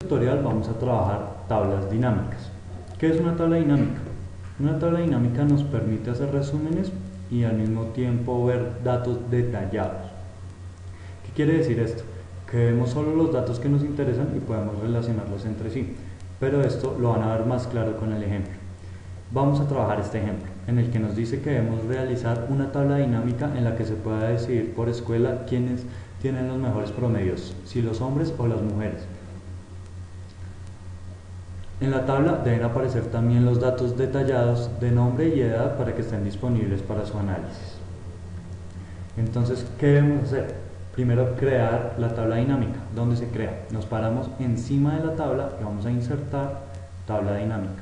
Tutorial vamos a trabajar tablas dinámicas. ¿Qué es una tabla dinámica? Una tabla dinámica nos permite hacer resúmenes y al mismo tiempo ver datos detallados. ¿Qué quiere decir esto? Que vemos solo los datos que nos interesan y podemos relacionarlos entre sí, pero esto lo van a ver más claro con el ejemplo. Vamos a trabajar este ejemplo, en el que nos dice que debemos realizar una tabla dinámica en la que se pueda decidir por escuela quiénes tienen los mejores promedios, si los hombres o las mujeres. En la tabla deben aparecer también los datos detallados de nombre y edad para que estén disponibles para su análisis. Entonces, ¿qué debemos hacer? Primero, crear la tabla dinámica. ¿Dónde se crea? Nos paramos encima de la tabla y vamos a insertar tabla dinámica.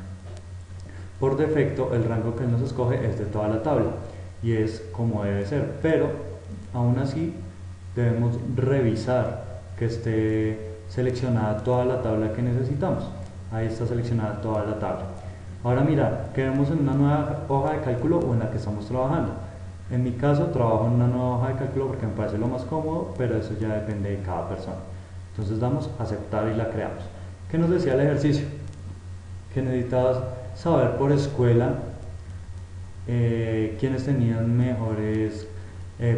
Por defecto, el rango que él nos escoge es de toda la tabla y es como debe ser, pero aún así debemos revisar que esté seleccionada toda la tabla que necesitamos. Ahí está seleccionada toda la tabla. Ahora mira, queremos en una nueva hoja de cálculo o en la que estamos trabajando. En mi caso trabajo en una nueva hoja de cálculo porque me parece lo más cómodo, pero eso ya depende de cada persona. Entonces damos a aceptar y la creamos. ¿Qué nos decía el ejercicio? Que necesitabas saber por escuela quiénes tenían mejores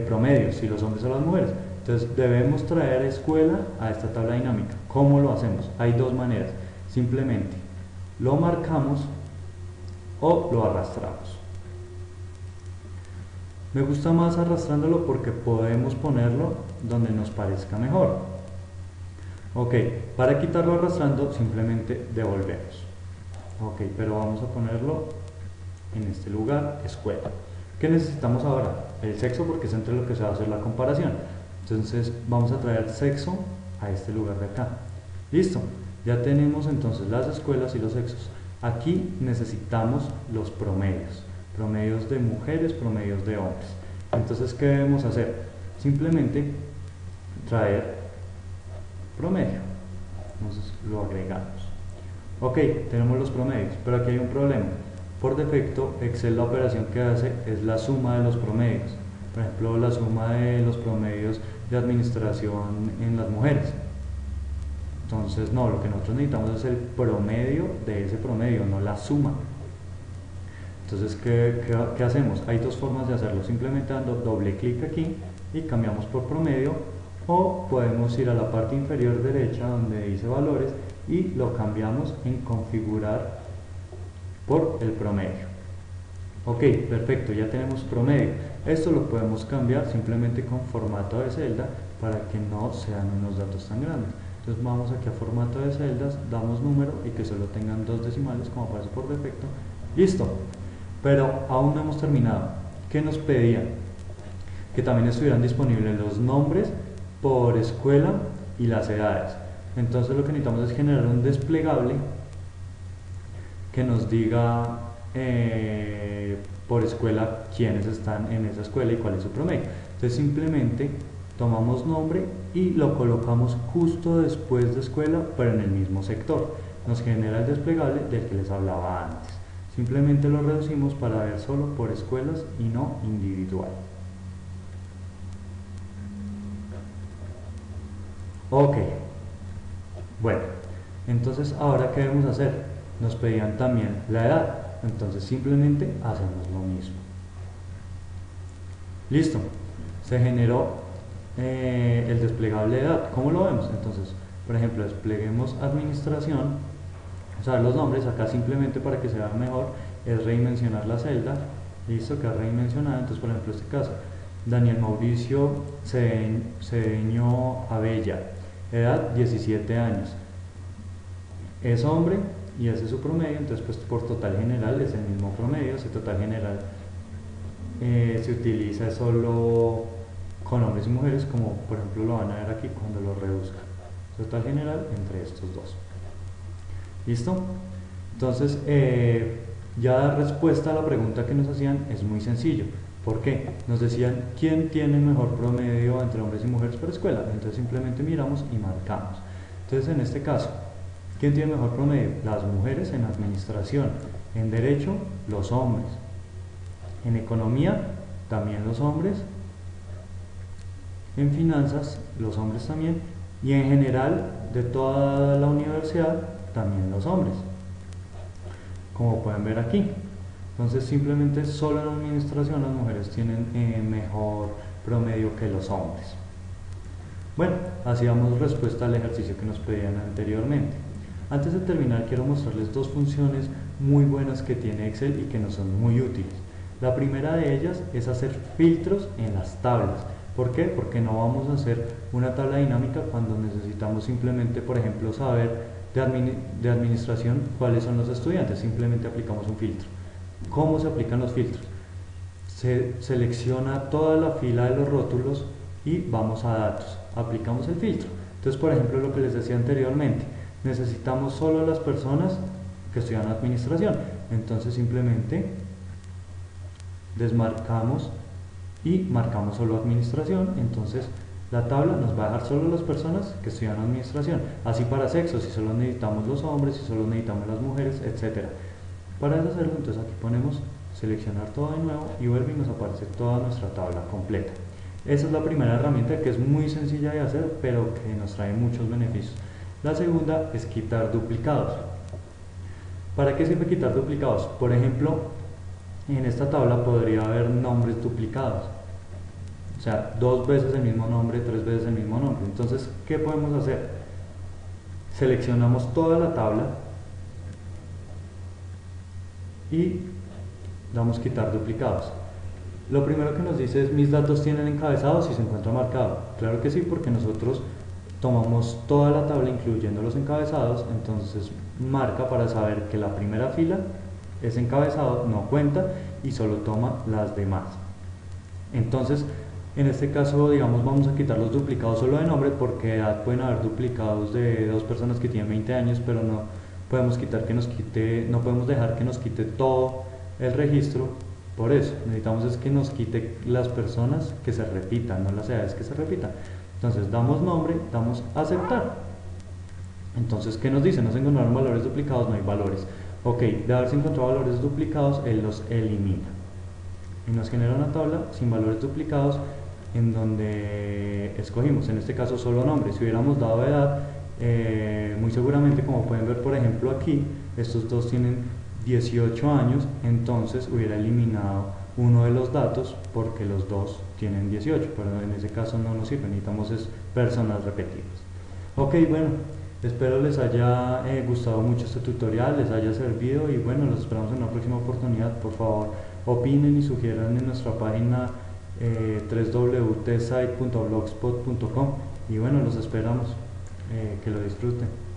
promedios, si los hombres o las mujeres. Entonces debemos traer escuela a esta tabla dinámica. ¿Cómo lo hacemos? Hay dos maneras. Simplemente lo marcamos o lo arrastramos. Me gusta más arrastrándolo porque podemos ponerlo donde nos parezca mejor. Ok, para quitarlo arrastrando simplemente devolvemos. Ok, pero vamos a ponerlo en este lugar, escuela. ¿Qué necesitamos ahora? El sexo, porque es entre lo que se va a hacer la comparación. Entonces vamos a traer sexo a este lugar de acá. Listo. Ya tenemos entonces las escuelas y los sexos. Aquí necesitamos los promedios. Promedios de mujeres, promedios de hombres. Entonces, ¿qué debemos hacer? Simplemente traer promedio. Entonces lo agregamos. Ok, tenemos los promedios, pero aquí hay un problema. Por defecto, Excel la operación que hace es la suma de los promedios. Por ejemplo, la suma de los promedios de administración en las mujeres. Entonces, no, lo que nosotros necesitamos es el promedio de ese promedio, no la suma. Entonces, ¿qué hacemos? Hay dos formas de hacerlo, simplemente dando doble clic aquí y cambiamos por promedio, o podemos ir a la parte inferior derecha donde dice valores y lo cambiamos en configurar por el promedio. Ok, perfecto, ya tenemos promedio. Esto lo podemos cambiar simplemente con formato de celda para que no sean unos datos tan grandes. Entonces vamos aquí a formato de celdas, damos número y que solo tengan dos decimales como aparece por defecto. Listo, pero aún no hemos terminado. ¿Qué nos pedían? Que también estuvieran disponibles los nombres por escuela y las edades. Entonces lo que necesitamos es generar un desplegable que nos diga por escuela quiénes están en esa escuela y cuál es su promedio. Entonces simplemente tomamos nombre y lo colocamos justo después de escuela, pero en el mismo sector. Nos genera el desplegable del que les hablaba antes. Simplemente lo reducimos para ver solo por escuelas y no individual. Ok. Bueno, entonces ahora ¿qué debemos hacer? Nos pedían también la edad. Entonces simplemente hacemos lo mismo. Listo. Se generó el desplegable de edad. ¿Cómo lo vemos? Entonces, por ejemplo, despleguemos administración, o sea, los nombres, acá simplemente para que se vea mejor, es redimensionar la celda, listo, que es redimensionada. Entonces, por ejemplo, este caso, Daniel Mauricio Cedeño Abella, edad 17 años, es hombre y ese es su promedio. Entonces, pues por total general es el mismo promedio. Ese total general se utiliza solo con hombres y mujeres, como por ejemplo lo van a ver aquí cuando lo reduzcan. Total general entre estos dos. ¿Listo? Entonces, ya dar respuesta a la pregunta que nos hacían es muy sencillo. ¿Por qué? Nos decían quién tiene mejor promedio entre hombres y mujeres por escuela. Entonces simplemente miramos y marcamos. Entonces en este caso, ¿quién tiene mejor promedio? Las mujeres en administración. En derecho, los hombres. En economía, también los hombres. En finanzas, los hombres también. Y en general, de toda la universidad, también los hombres, como pueden ver aquí. Entonces simplemente solo en administración las mujeres tienen mejor promedio que los hombres. Bueno, así damos respuesta al ejercicio que nos pedían anteriormente. Antes de terminar, quiero mostrarles dos funciones muy buenas que tiene Excel y que nos son muy útiles. La primera de ellas es hacer filtros en las tablas. ¿Por qué? Porque no vamos a hacer una tabla dinámica cuando necesitamos simplemente, por ejemplo, saber de administración cuáles son los estudiantes. Simplemente aplicamos un filtro. ¿Cómo se aplican los filtros? Se selecciona toda la fila de los rótulos y vamos a datos. Aplicamos el filtro. Entonces, por ejemplo, lo que les decía anteriormente, necesitamos solo las personas que estudian administración. Entonces simplemente desmarcamos y marcamos solo administración. Entonces la tabla nos va a dejar solo las personas que estudian administración. Así para sexo, si solo necesitamos los hombres, si solo necesitamos las mujeres, etc. Para eso hacerlo, entonces aquí ponemos seleccionar todo de nuevo y vuelve y nos aparece toda nuestra tabla completa. Esa es la primera herramienta, que es muy sencilla de hacer, pero que nos trae muchos beneficios. La segunda es quitar duplicados. ¿Para qué sirve quitar duplicados? Por ejemplo, en esta tabla podría haber nombres duplicados. O sea, 2 veces el mismo nombre, 3 veces el mismo nombre. Entonces, ¿qué podemos hacer? Seleccionamos toda la tabla y damos quitar duplicados. Lo primero que nos dice es: mis datos tienen encabezados y se encuentra marcado. Claro que sí, porque nosotros tomamos toda la tabla incluyendo los encabezados, entonces marca para saber que la primera fila es encabezado, no cuenta y solo toma las demás. Entonces, en este caso, digamos, vamos a quitar los duplicados solo de nombre, porque edad pueden haber duplicados de 2 personas que tienen 20 años, pero no podemos no podemos dejar que nos quite todo el registro. Por eso necesitamos es que nos quite las personas que se repitan, no las edades que se repitan. Entonces damos nombre, damos aceptar. Entonces, ¿qué nos dice? No se encontraron valores duplicados, no hay valores. Ok, de haberse encontrado valores duplicados, él los elimina y nos genera una tabla sin valores duplicados, en donde escogimos, en este caso, solo nombre. Si hubiéramos dado edad, muy seguramente, como pueden ver por ejemplo aquí, estos dos tienen 18 años, entonces hubiera eliminado uno de los datos porque los dos tienen 18, pero en ese caso no nos sirve, necesitamos es personas repetidas. Ok, bueno, espero les haya gustado mucho este tutorial, les haya servido, y bueno, los esperamos en una próxima oportunidad. Por favor, opinen y sugieran en nuestra página www.tsite.blogspot.com, y bueno, los esperamos, que lo disfruten.